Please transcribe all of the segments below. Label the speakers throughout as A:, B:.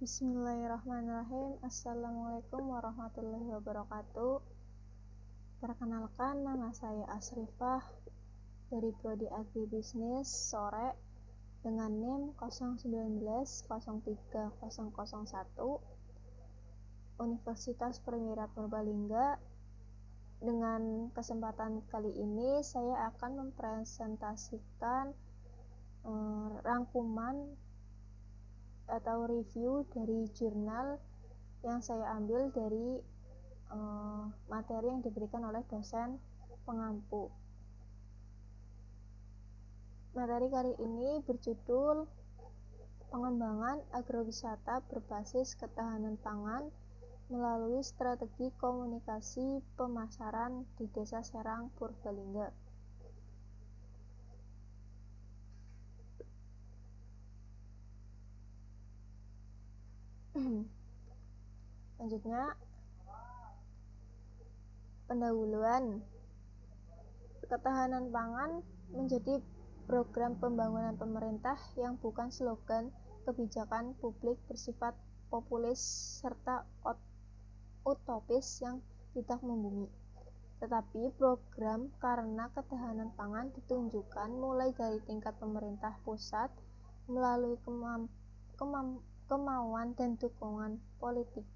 A: Bismillahirrahmanirrahim. Assalamualaikum warahmatullahi wabarakatuh. Perkenalkan, nama saya Asrifah dari Prodi Agribisnis Sore dengan NIM 019030001 Universitas Perwira Purbalingga. Dengan kesempatan kali ini saya akan mempresentasikan rangkuman atau review dari jurnal yang saya ambil dari materi yang diberikan oleh dosen pengampu. Materi kali ini berjudul Pengembangan Agrowisata Berbasis Ketahanan Pangan melalui Strategi Komunikasi Pemasaran di Desa Serang, Purbalingga. Selanjutnya, pendahuluan. Ketahanan pangan menjadi program pembangunan pemerintah yang bukan slogan kebijakan publik bersifat populis serta utopis yang tidak membumi, tetapi program karena ketahanan pangan ditunjukkan mulai dari tingkat pemerintah pusat melalui kemauan dan dukungan politik,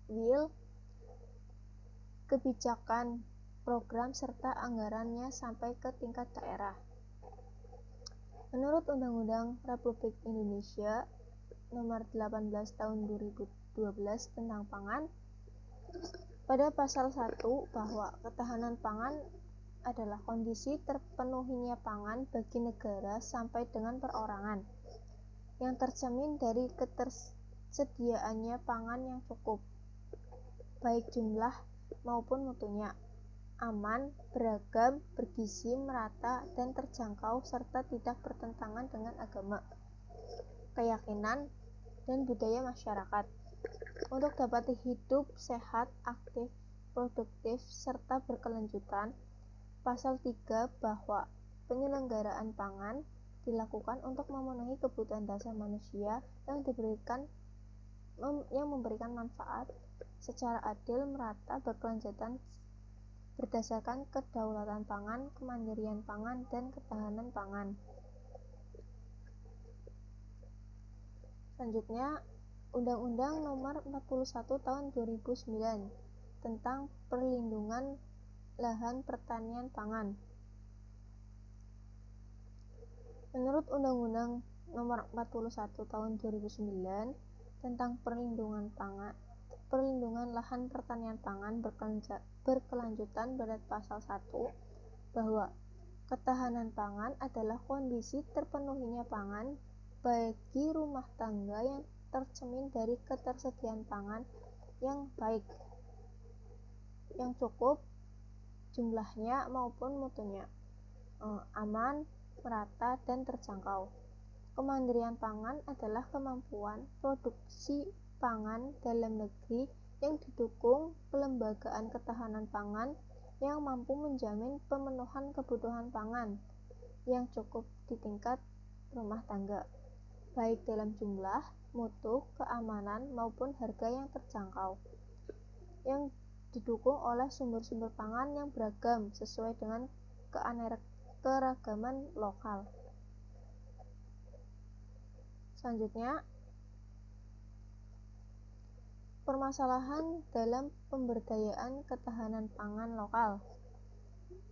A: will, kebijakan, program serta anggarannya sampai ke tingkat daerah. Menurut Undang-Undang Republik Indonesia Nomor 18 Tahun 2012 tentang Pangan, pada pasal 1 bahwa ketahanan pangan adalah kondisi terpenuhinya pangan bagi negara sampai dengan perorangan yang tercermin dari ketersediaannya pangan yang cukup, baik jumlah maupun mutunya, aman, beragam, bergizi, merata, dan terjangkau, serta tidak bertentangan dengan agama, keyakinan, dan budaya masyarakat, untuk dapat hidup sehat, aktif, produktif, serta berkelanjutan. Pasal 3 bahwa penyelenggaraan pangan dilakukan untuk memenuhi kebutuhan dasar manusia yang memberikan manfaat secara adil, merata, berkelanjutan berdasarkan kedaulatan pangan, kemandirian pangan, dan ketahanan pangan. Selanjutnya, Undang-Undang Nomor 41 Tahun 2009 tentang perlindungan lahan pertanian pangan. Menurut Undang-Undang Nomor 41 Tahun 2009 tentang perlindungan lahan pertanian pangan berkelanjutan pada pasal 1 bahwa ketahanan pangan adalah kondisi terpenuhinya pangan bagi rumah tangga yang tercermin dari ketersediaan pangan yang baik, yang cukup jumlahnya maupun mutunya, aman, merata, dan terjangkau. Kemandirian pangan adalah kemampuan produksi pangan dalam negeri yang didukung pelembagaan ketahanan pangan yang mampu menjamin pemenuhan kebutuhan pangan yang cukup di tingkat rumah tangga, baik dalam jumlah, mutu, keamanan, maupun harga yang terjangkau, yang didukung oleh sumber-sumber pangan yang beragam sesuai dengan keragaman lokal. Selanjutnya, permasalahan dalam pemberdayaan ketahanan pangan lokal.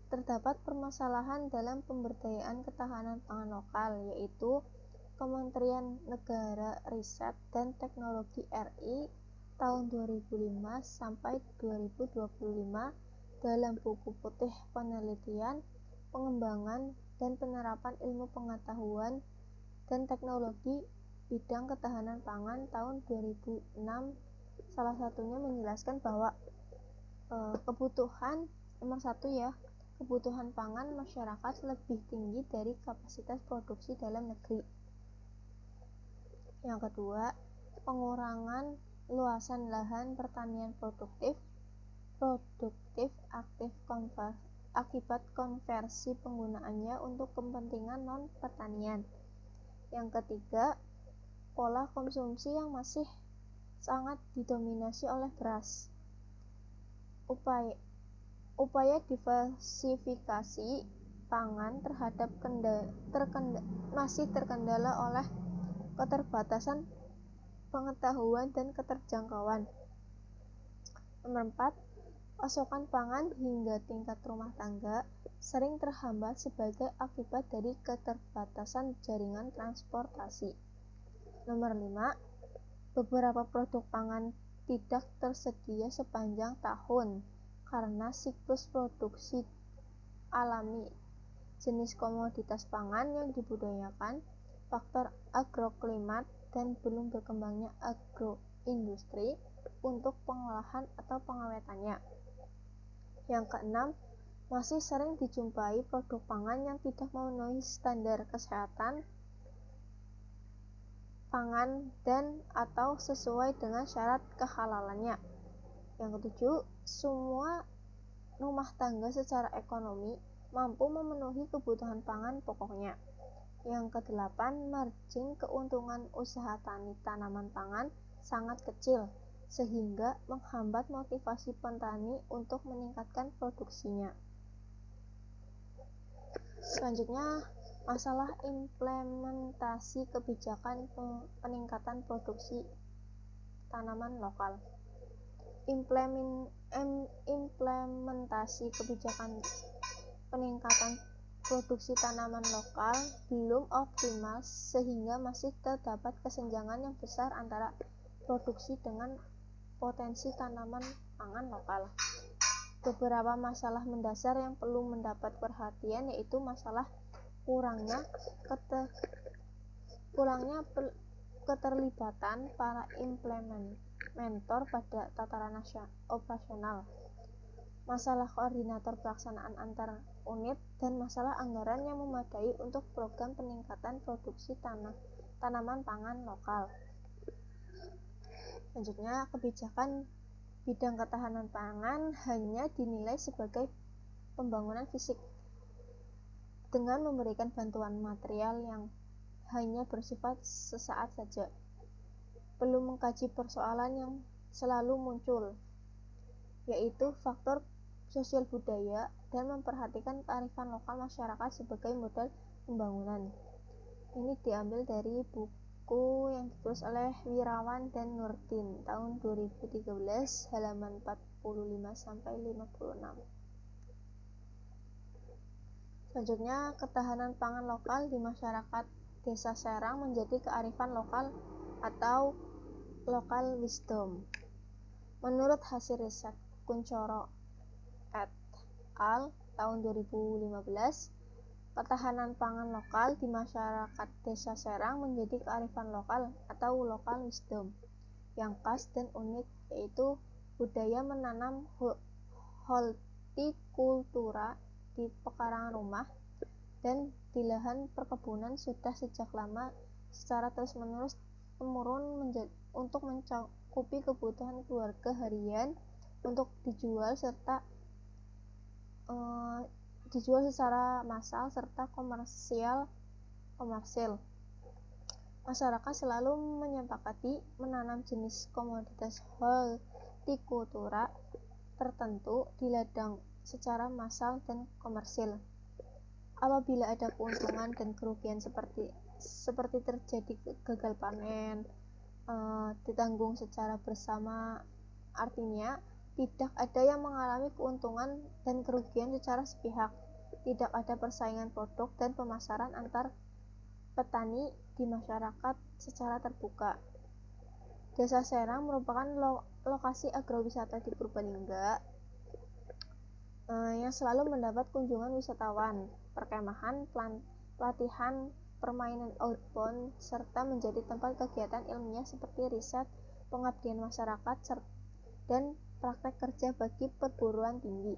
A: Terdapat permasalahan dalam pemberdayaan ketahanan pangan lokal, yaitu Kementerian Negara Riset dan Teknologi RI tahun 2005 sampai 2025 dalam buku putih penelitian, pengembangan, dan penerapan ilmu pengetahuan dan teknologi bidang ketahanan pangan tahun 2006 salah satunya menjelaskan bahwa kebutuhan nomor 1 kebutuhan pangan masyarakat lebih tinggi dari kapasitas produksi dalam negeri. Yang kedua, pengurangan luasan lahan pertanian produktif aktif akibat konversi penggunaannya untuk kepentingan non-pertanian. Yang ketiga, pola konsumsi yang masih sangat didominasi oleh beras. Upaya diversifikasi pangan masih terkendala oleh keterbatasan pengetahuan dan keterjangkauan. Nomor 4, pasokan pangan hingga tingkat rumah tangga sering terhambat sebagai akibat dari keterbatasan jaringan transportasi. Nomor 5, beberapa produk pangan tidak tersedia sepanjang tahun karena siklus produksi alami jenis komoditas pangan yang dibudidayakan, faktor agroklimat, dan belum berkembangnya agroindustri untuk pengolahan atau pengawetannya. Yang keenam, masih sering dijumpai produk pangan yang tidak memenuhi standar kesehatan pangan dan atau sesuai dengan syarat kehalalannya. Yang ketujuh, semua rumah tangga secara ekonomi mampu memenuhi kebutuhan pangan pokoknya. Yang kedelapan, margin keuntungan usaha tani tanaman pangan sangat kecil, sehingga menghambat motivasi petani untuk meningkatkan produksinya. Selanjutnya, masalah implementasi kebijakan peningkatan produksi tanaman lokal. Implementasi kebijakan peningkatan produksi tanaman lokal belum optimal sehingga masih terdapat kesenjangan yang besar antara produksi dengan potensi tanaman pangan lokal. Beberapa masalah mendasar yang perlu mendapat perhatian yaitu masalah kurangnya keterlibatan para implementer pada tataran operasional, masalah koordinator pelaksanaan antar unit, dan masalah anggaran yang memadai untuk program peningkatan produksi tanaman pangan lokal. Selanjutnya, kebijakan bidang ketahanan pangan hanya dinilai sebagai pembangunan fisik dengan memberikan bantuan material yang hanya bersifat sesaat saja. Belum mengkaji persoalan yang selalu muncul, yaitu faktor sosial budaya dan memperhatikan kearifan lokal masyarakat sebagai modal pembangunan. Ini diambil dari buku yang ditulis oleh Wirawan dan Nurdin tahun 2013 halaman 45-56. Selanjutnya, ketahanan pangan lokal di masyarakat Desa Serang menjadi kearifan lokal atau local wisdom. Menurut hasil riset Kuncoro et al. Tahun 2015, ketahanan pangan lokal di masyarakat Desa Serang menjadi kearifan lokal atau local wisdom yang khas dan unik, yaitu budaya menanam hortikultura di pekarangan rumah dan di lahan perkebunan sudah sejak lama secara terus-menerus temurun untuk mencakupi kebutuhan keluarga harian untuk dijual secara massal serta komersil. Masyarakat selalu menyepakati menanam jenis komoditas hortikultura tertentu di ladang secara massal dan komersil. Apabila ada keuntungan dan kerugian seperti terjadi gagal panen, ditanggung secara bersama, artinya tidak ada yang mengalami keuntungan dan kerugian secara sepihak. Tidak ada persaingan produk dan pemasaran antar petani di masyarakat secara terbuka. Desa Serang merupakan lokasi agrowisata di Purbalingga yang selalu mendapat kunjungan wisatawan, perkemahan, pelatihan, permainan outbound, serta menjadi tempat kegiatan ilmiah seperti riset, pengabdian masyarakat, dan praktek kerja bagi perguruan tinggi.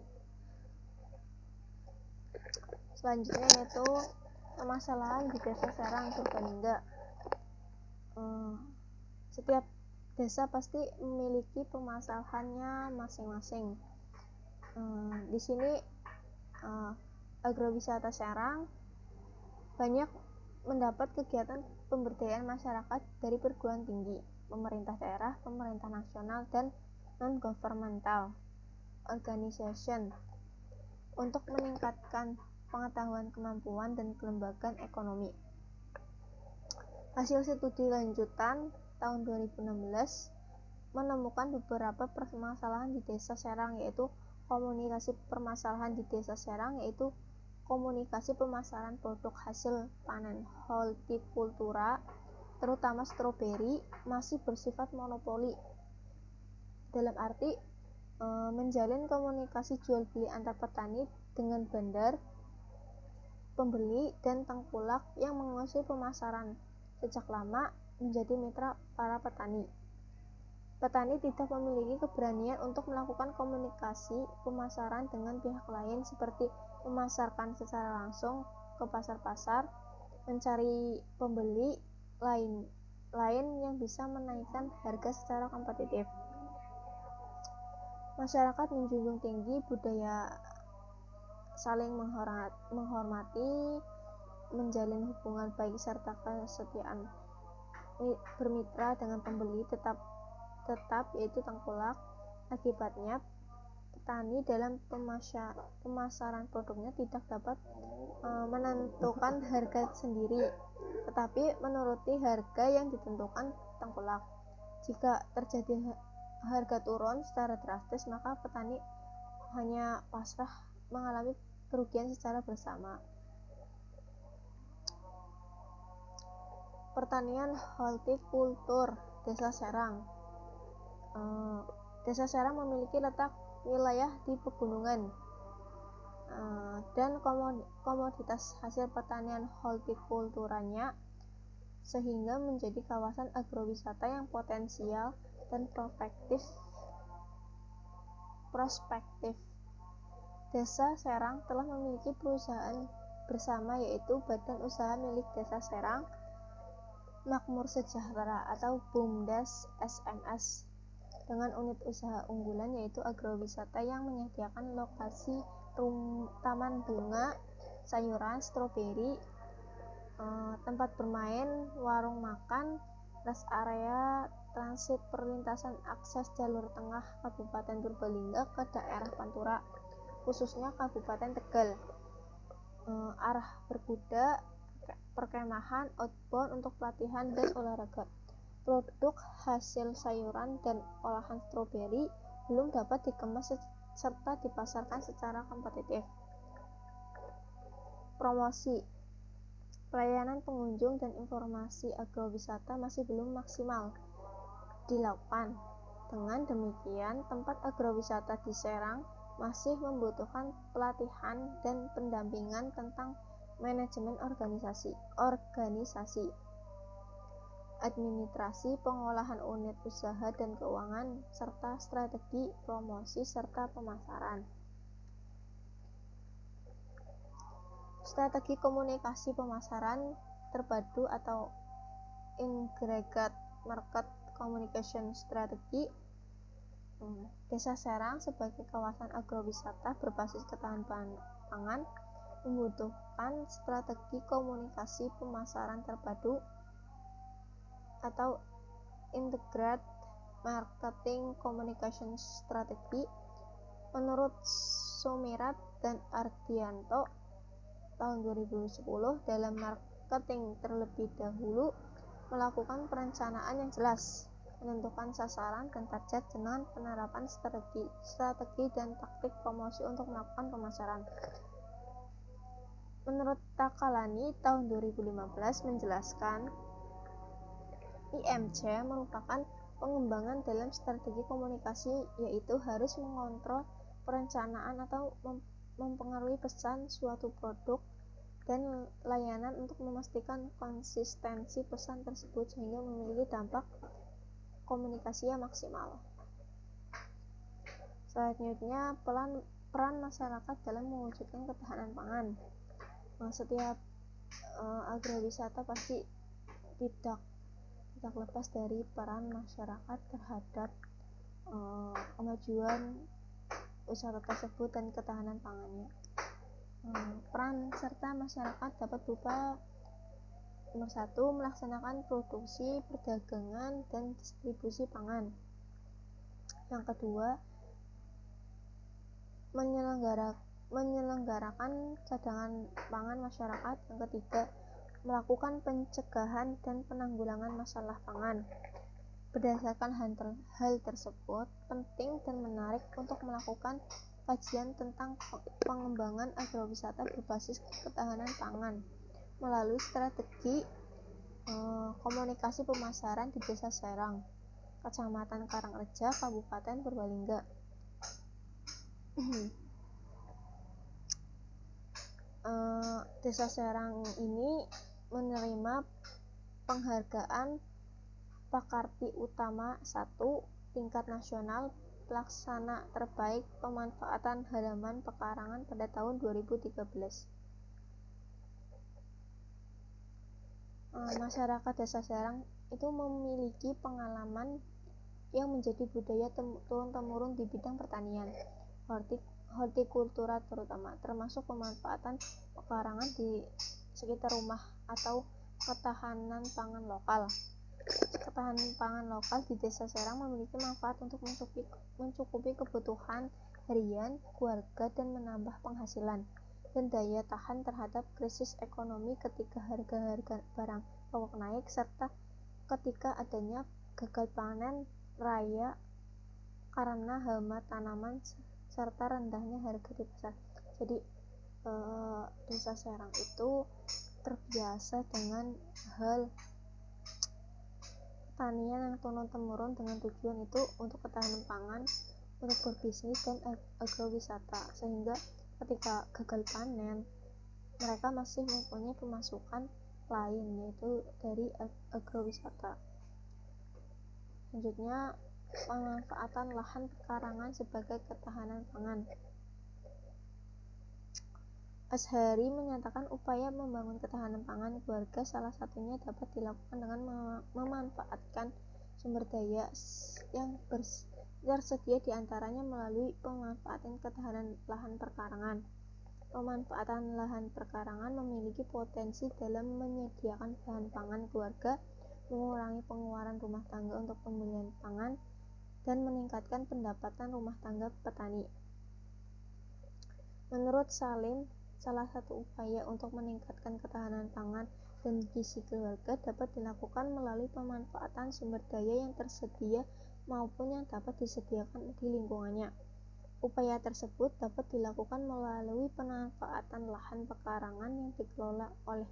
A: Selanjutnya yaitu permasalahan di Desa Serang Purbalingga. Setiap desa pasti memiliki permasalahannya masing-masing. Di sini agrowisata Serang banyak mendapat kegiatan pemberdayaan masyarakat dari perguruan tinggi, pemerintah daerah, pemerintah nasional, dan non-governmental organization untuk meningkatkan pengetahuan, kemampuan, dan kelembagaan ekonomi. Hasil studi lanjutan tahun 2016 menemukan beberapa permasalahan di Desa Serang, yaitu komunikasi permasalahan di Desa Serang, yaitu komunikasi pemasaran produk hasil panen hortikultura, terutama stroberi, masih bersifat monopoli. Dalam arti menjalin komunikasi jual beli antar petani dengan bandar, pembeli, dan tengkulak yang menguasai pemasaran sejak lama menjadi mitra para petani. Petani tidak memiliki keberanian untuk melakukan komunikasi pemasaran dengan pihak lain seperti memasarkan secara langsung ke pasar-pasar, mencari pembeli lain yang bisa menaikkan harga secara kompetitif. Masyarakat menjunjung tinggi budaya saling menghormati, menjalin hubungan baik serta kesetiaan bermitra dengan pembeli tetap yaitu tengkulak. Akibatnya petani dalam pemasaran produknya tidak dapat menentukan harga sendiri, tetapi menuruti harga yang ditentukan tengkulak. Jika terjadi harga turun secara drastis, maka petani hanya pasrah mengalami kerugian secara bersama. Pertanian hortikultur Desa Serang. Desa Serang memiliki letak wilayah di pegunungan dan komoditas hasil pertanian hortikulturanya sehingga menjadi kawasan agrowisata yang potensial dan prospektif. Desa Serang telah memiliki perusahaan bersama, yaitu Badan Usaha Milik Desa Serang Makmur Sejahtera atau BUMDes SMS, dengan unit usaha unggulan yaitu agrowisata yang menyediakan lokasi taman bunga, sayuran, stroberi, tempat bermain, warung makan, rest area, transit perlintasan akses jalur tengah Kabupaten Purbalingga ke daerah Pantura, khususnya Kabupaten Tegal, arah berkuda, perkemahan, outbound untuk pelatihan dan olahraga. Produk hasil sayuran dan olahan stroberi belum dapat dikemas serta dipasarkan secara kompetitif. Promosi, pelayanan pengunjung dan informasi agrowisata masih belum maksimal dilakukan. Dengan demikian, tempat agrowisata di Serang masih membutuhkan pelatihan dan pendampingan tentang manajemen organisasi, administrasi, pengolahan unit usaha dan keuangan, serta strategi promosi serta pemasaran. Strategi komunikasi pemasaran terpadu atau Integrated Market Communication Strategy. Desa Serang sebagai kawasan agrowisata berbasis ketahanan pangan membutuhkan strategi komunikasi pemasaran terpadu atau Integrated Marketing Communication Strategy. Menurut Sumirat dan Ardianto tahun 2010, dalam marketing terlebih dahulu melakukan perencanaan yang jelas, menentukan sasaran dan target dengan penerapan strategi dan taktik promosi untuk melakukan pemasaran. Menurut Takalani tahun 2015 menjelaskan, IMC merupakan pengembangan dalam strategi komunikasi, yaitu harus mengontrol perencanaan atau mempengaruhi pesan suatu produk dan layanan untuk memastikan konsistensi pesan tersebut sehingga memiliki dampak komunikasi yang maksimal. Selanjutnya, peran masyarakat dalam mewujudkan ketahanan pangan. Setiap agrowisata pasti tidak lepas dari peran masyarakat terhadap kemajuan usaha tersebut dan ketahanan pangannya. Peran serta masyarakat dapat berupa Nomor 1, melaksanakan produksi, perdagangan, dan distribusi pangan. Yang kedua, menyelenggarakan cadangan pangan masyarakat. Yang ketiga, melakukan pencegahan dan penanggulangan masalah pangan. Berdasarkan hal tersebut, penting dan menarik untuk melakukan kajian tentang pengembangan agrowisata berbasis ketahanan pangan melalui strategi komunikasi pemasaran di Desa Serang, Kecamatan Karangreja, Kabupaten Purbalingga. Desa Serang ini menerima penghargaan Pakarti Utama 1 tingkat nasional pelaksana terbaik pemanfaatan halaman pekarangan pada tahun 2013. Masyarakat Desa Serang itu memiliki pengalaman yang menjadi budaya turun-temurun di bidang pertanian, hortikultura termasuk pemanfaatan pekarangan di sekitar rumah atau ketahanan pangan lokal. Ketahanan pangan lokal di Desa Serang memiliki manfaat untuk mencukupi kebutuhan harian keluarga dan menambah penghasilan dan daya tahan terhadap krisis ekonomi ketika harga-harga barang pokok naik serta ketika adanya gagal panen raya karena hama tanaman serta rendahnya harga di pasar. Jadi Desa Serang itu terbiasa dengan hal pertanian yang turun-temurun dengan tujuan itu untuk ketahanan pangan, untuk berbisnis dan agrowisata, sehingga ketika gagal panen mereka masih mempunyai pemasukan lain, yaitu dari agrowisata. Selanjutnya, pemanfaatan lahan pekarangan sebagai ketahanan pangan. Azhari menyatakan upaya membangun ketahanan pangan keluarga salah satunya dapat dilakukan dengan memanfaatkan sumber daya yang tersedia diantaranya melalui pemanfaatan ketahanan lahan perkarangan. Pemanfaatan lahan perkarangan memiliki potensi dalam menyediakan bahan pangan keluarga, mengurangi pengeluaran rumah tangga untuk pembelian pangan, dan meningkatkan pendapatan rumah tangga petani. Menurut Salim, salah satu upaya untuk meningkatkan ketahanan pangan dan gizi keluarga dapat dilakukan melalui pemanfaatan sumber daya yang tersedia maupun yang dapat disediakan di lingkungannya. Upaya tersebut dapat dilakukan melalui pemanfaatan lahan pekarangan yang dikelola oleh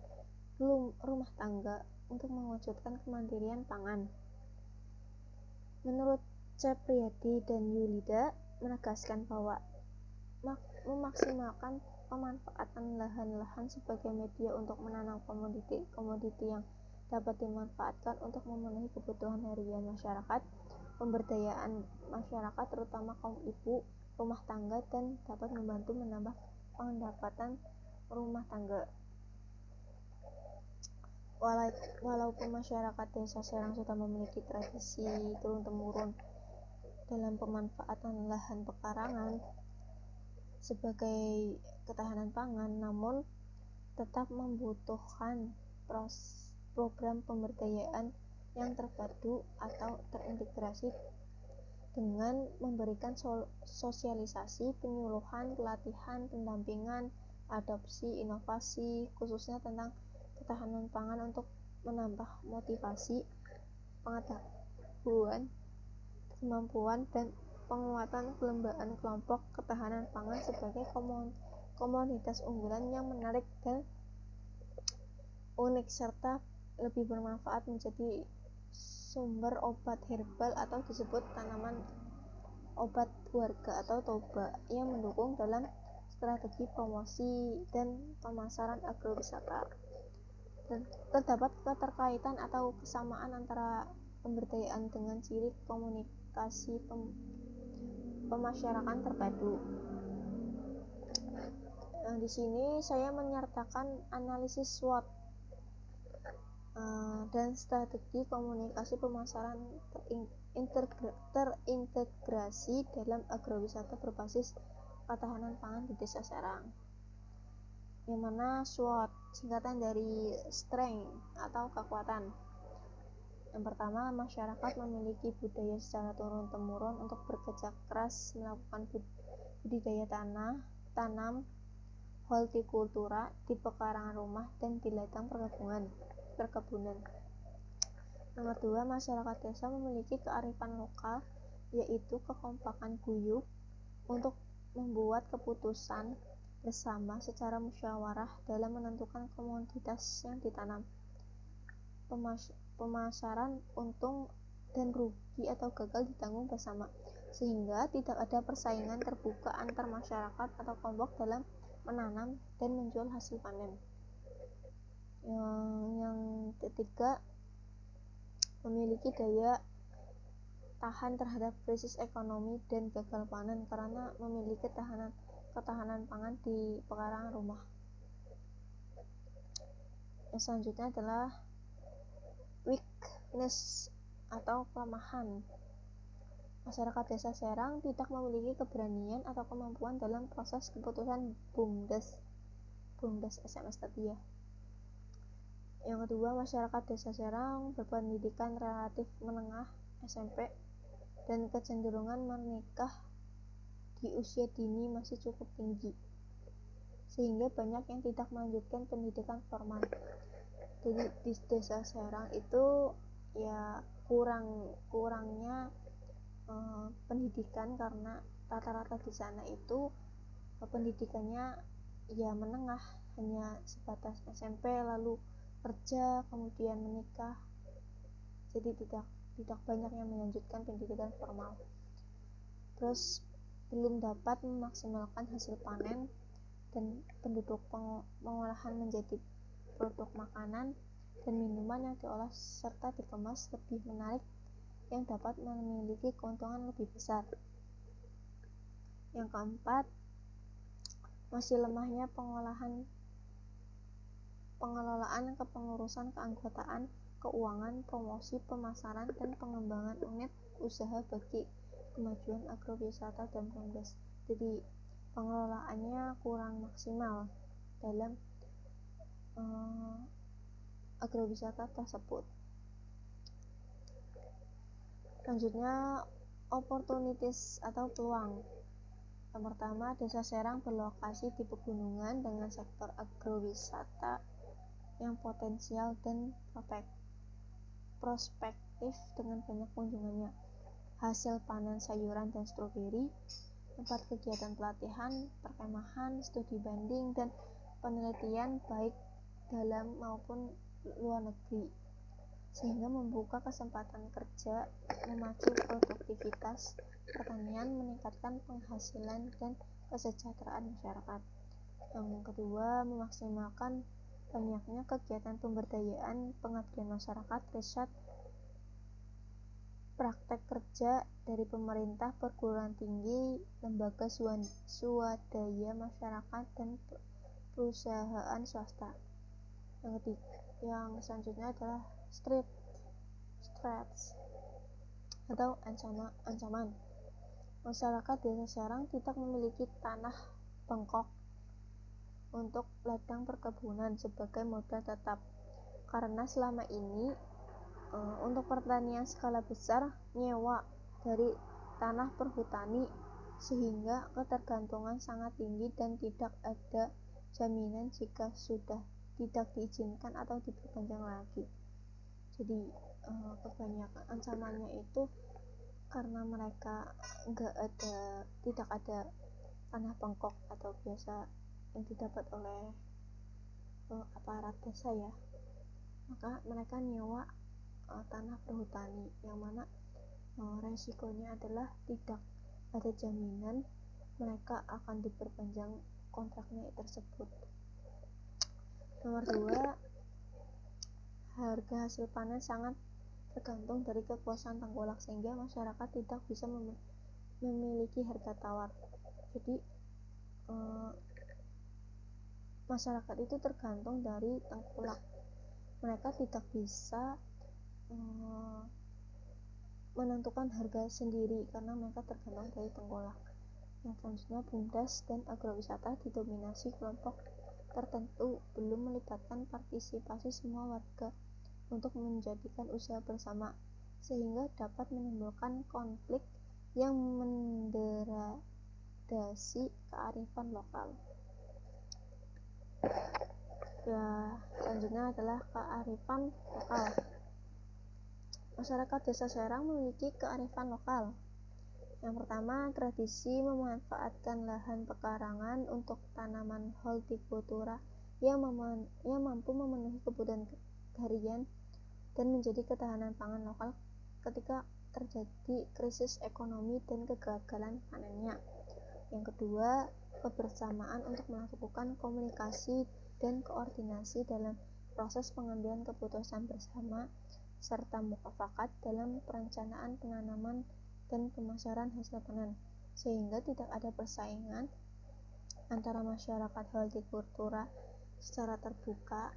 A: rumah tangga untuk mewujudkan kemandirian pangan. Menurut Cepriyadi dan Yulida menegaskan bahwa memaksimalkan pemanfaatan lahan-lahan sebagai media untuk menanam komoditi yang dapat dimanfaatkan untuk memenuhi kebutuhan harian masyarakat, pemberdayaan masyarakat terutama kaum ibu rumah tangga, dan dapat membantu menambah pendapatan rumah tangga. Walaupun masyarakat Desa Serang sudah memiliki tradisi turun-temurun dalam pemanfaatan lahan pekarangan sebagai ketahanan pangan, namun tetap membutuhkan program pemberdayaan yang terpadu atau terintegrasi dengan memberikan sosialisasi, penyuluhan, pelatihan, pendampingan, adopsi, inovasi, khususnya tentang ketahanan pangan untuk menambah motivasi, pengetahuan, kemampuan, dan penguatan kelembagaan kelompok ketahanan pangan sebagai komunitas unggulan yang menarik dan unik serta lebih bermanfaat menjadi sumber obat herbal atau disebut tanaman obat keluarga atau toba yang mendukung dalam strategi promosi dan pemasaran agrowisata. Dan terdapat keterkaitan atau kesamaan antara pemberdayaan dengan ciri komunikasi pemasyarakatan terpadu. Di sini saya menyertakan analisis SWOT dan strategi komunikasi pemasaran terintegrasi dalam agrowisata berbasis ketahanan pangan di Desa Serang. yang mana SWOT singkatan dari strength atau kekuatan. Yang pertama, masyarakat memiliki budaya secara turun-temurun untuk bekerja keras melakukan budidaya tanam, hortikultura di pekarangan rumah dan di ladang perkebunan. Nomor 2, masyarakat desa memiliki kearifan lokal, yaitu kekompakan guyup untuk membuat keputusan bersama secara musyawarah dalam menentukan komoditas yang ditanam. Pemasaran untung dan rugi atau gagal ditanggung bersama, sehingga tidak ada persaingan terbuka antar masyarakat atau kelompok dalam menanam dan menjual hasil panen. Yang ketiga, memiliki daya tahan terhadap krisis ekonomi dan gagal panen karena memiliki ketahanan pangan di pekarangan rumah. Yang selanjutnya adalah weakness atau kelemahan. Masyarakat desa Serang tidak memiliki keberanian atau kemampuan dalam proses keputusan BUMDes SMS tadi ya. Yang kedua, masyarakat desa Serang berpendidikan relatif menengah SMP dan kecenderungan menikah di usia dini masih cukup tinggi, sehingga banyak yang tidak melanjutkan pendidikan formal. Jadi di desa Serang itu ya kurangnya pendidikan, karena rata-rata di sana itu pendidikannya ya menengah, hanya sebatas SMP lalu kerja kemudian menikah, jadi tidak banyak yang melanjutkan pendidikan formal. Terus belum dapat memaksimalkan hasil panen dan penduduk pengolahan menjadi produk makanan dan minuman yang diolah serta dikemas lebih menarik yang dapat memiliki keuntungan lebih besar. Yang keempat, masih lemahnya pengelolaan kepengurusan keanggotaan, keuangan, promosi, pemasaran, dan pengembangan unit usaha bagi kemajuan agrowisata dan BUMDes. Jadi pengelolaannya kurang maksimal dalam agrowisata tersebut. Selanjutnya, opportunities atau peluang. Yang pertama, desa Serang berlokasi di pegunungan dengan sektor agrowisata yang potensial dan prospektif dengan banyak kunjungannya. Hasil panen sayuran dan stroberi, tempat kegiatan pelatihan, perkemahan, studi banding, dan penelitian baik dalam maupun luar negeri, sehingga membuka kesempatan kerja, memacu produktivitas pertanian, meningkatkan penghasilan dan kesejahteraan masyarakat. Yang kedua, memaksimalkan banyaknya kegiatan pemberdayaan, pengabdian masyarakat, riset, praktek kerja dari pemerintah, perguruan tinggi, lembaga swadaya masyarakat, dan perusahaan swasta. Yang selanjutnya adalah threats atau ancaman. Masyarakat desa Serang tidak memiliki tanah bengkok untuk ladang perkebunan sebagai modal tetap, karena selama ini untuk pertanian skala besar nyewa dari tanah perhutani, sehingga ketergantungan sangat tinggi dan tidak ada jaminan jika sudah tidak diizinkan atau diperpanjang lagi. Jadi kebanyakan ancamannya itu karena mereka tidak ada tanah bengkok atau biasa yang didapat oleh aparat desa ya, maka mereka nyewa tanah perhutani, yang mana resikonya adalah tidak ada jaminan mereka akan diperpanjang kontraknya tersebut. Nomor 2, harga hasil panen sangat tergantung dari kekuasaan tengkulak, sehingga masyarakat tidak bisa memiliki harga tawar. Jadi masyarakat itu tergantung dari tengkulak, mereka tidak bisa menentukan harga sendiri karena mereka tergantung dari tengkulak. Yang selanjutnya, BUMDes dan agrowisata didominasi kelompok tertentu belum melibatkan partisipasi semua warga untuk menjadikan usaha bersama, sehingga dapat menimbulkan konflik yang mendegradasi kearifan lokal. Selanjutnya adalah kearifan lokal. Masyarakat Desa Serang memiliki kearifan lokal. Yang pertama, tradisi memanfaatkan lahan pekarangan untuk tanaman hortikultura yang mampu memenuhi kebutuhan harian dan menjadi ketahanan pangan lokal ketika terjadi krisis ekonomi dan kegagalan panennya. Yang kedua, kebersamaan untuk melakukan komunikasi dan koordinasi dalam proses pengambilan keputusan bersama serta mufakat dalam perencanaan penanaman dan pemasaran hasil panen, sehingga tidak ada persaingan antara masyarakat hortikultura secara terbuka.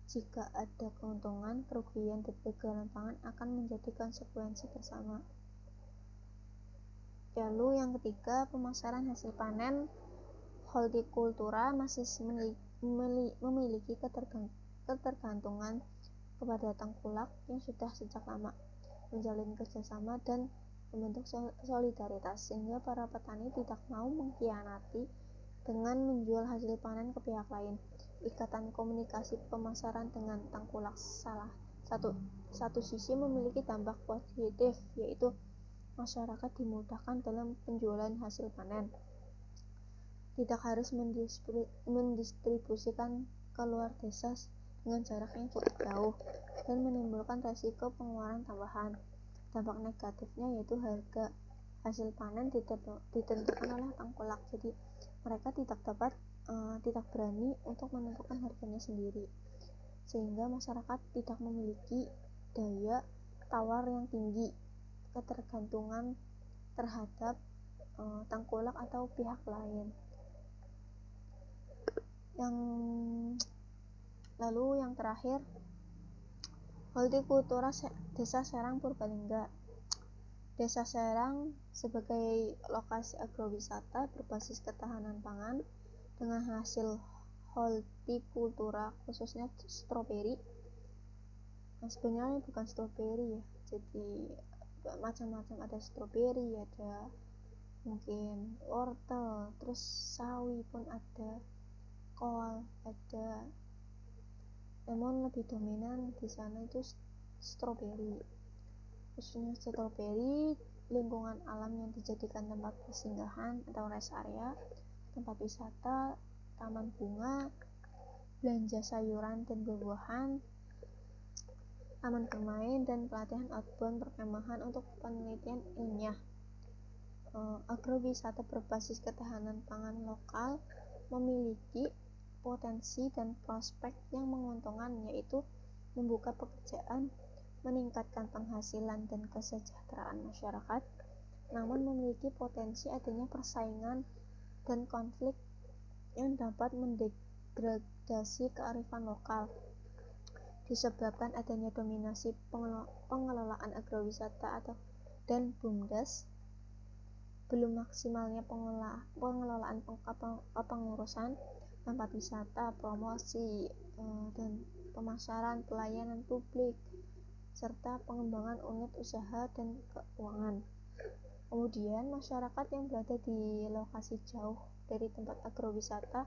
A: Jika ada keuntungan, kerugian, dan kegagalan pangan akan menjadi konsekuensi bersama. Lalu yang ketiga, pemasaran hasil panen. Hortikultura masih memiliki ketergantungan kepada tengkulak yang sudah sejak lama menjalin kerjasama dan membentuk solidaritas, sehingga para petani tidak mau mengkhianati dengan menjual hasil panen ke pihak lain. Ikatan komunikasi pemasaran dengan tengkulak satu sisi memiliki dampak positif, yaitu masyarakat dimudahkan dalam penjualan hasil panen, tidak harus mendistribusikan keluar desa dengan jarak yang cukup jauh dan menimbulkan resiko pengeluaran tambahan. Dampak negatifnya yaitu harga hasil panen ditentukan oleh tengkulak, jadi mereka tidak berani untuk menentukan harganya sendiri, sehingga masyarakat tidak memiliki daya tawar yang tinggi, ketergantungan terhadap tengkulak atau pihak lain. Lalu yang terakhir, hortikultura Desa Serang Purbalingga. Desa Serang sebagai lokasi agrowisata berbasis ketahanan pangan dengan hasil hortikultura khususnya stroberi. Sebenarnya bukan stroberi ya, jadi macam-macam, ada stroberi, ada mungkin wortel, terus sawi pun ada, kol ada, namun lebih dominan di sana itu stroberi. Khususnya stroberi, lingkungan alam yang dijadikan tempat persinggahan atau rest area, tempat wisata, taman bunga, belanja sayuran dan buah-buahan, taman bermain, dan pelatihan outbound perkemahan untuk penelitian ilmiah. Agrowisata berbasis ketahanan pangan lokal memiliki potensi dan prospek yang menguntungkan, yaitu membuka pekerjaan, meningkatkan penghasilan dan kesejahteraan masyarakat, namun memiliki potensi adanya persaingan dan konflik yang dapat mendegradasi kearifan lokal disebabkan adanya dominasi pengelolaan agrowisata dan BUMDes, belum maksimalnya pengelolaan kepengurusan tempat wisata, promosi dan pemasaran, pelayanan publik, serta pengembangan unit usaha dan keuangan. Kemudian masyarakat yang berada di lokasi jauh dari tempat agrowisata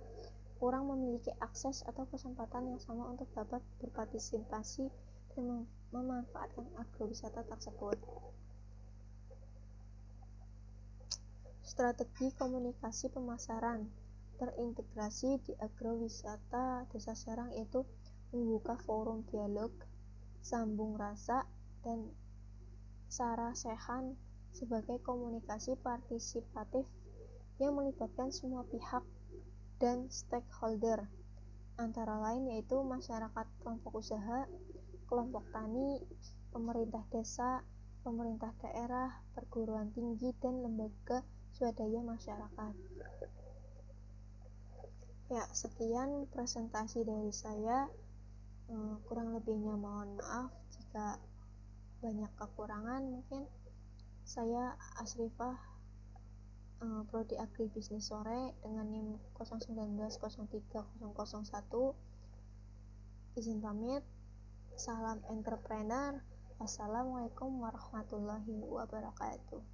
A: kurang memiliki akses atau kesempatan yang sama untuk dapat berpartisipasi dan memanfaatkan agrowisata tersebut. Strategi komunikasi pemasaran terintegrasi di agrowisata Desa Serang yaitu membuka forum dialog, sambung rasa, dan sarasehan sebagai komunikasi partisipatif yang melibatkan semua pihak dan stakeholder, antara lain yaitu masyarakat, kelompok usaha, kelompok tani, pemerintah desa, pemerintah daerah, perguruan tinggi, dan lembaga swadaya masyarakat. Ya, sekian presentasi dari saya. Kurang lebihnya mohon maaf jika banyak kekurangan. Mungkin saya Asrifah Prodi Agribisnis sore dengan NIM 019030001. Izin pamit. Salam entrepreneur. Wassalamualaikum warahmatullahi wabarakatuh.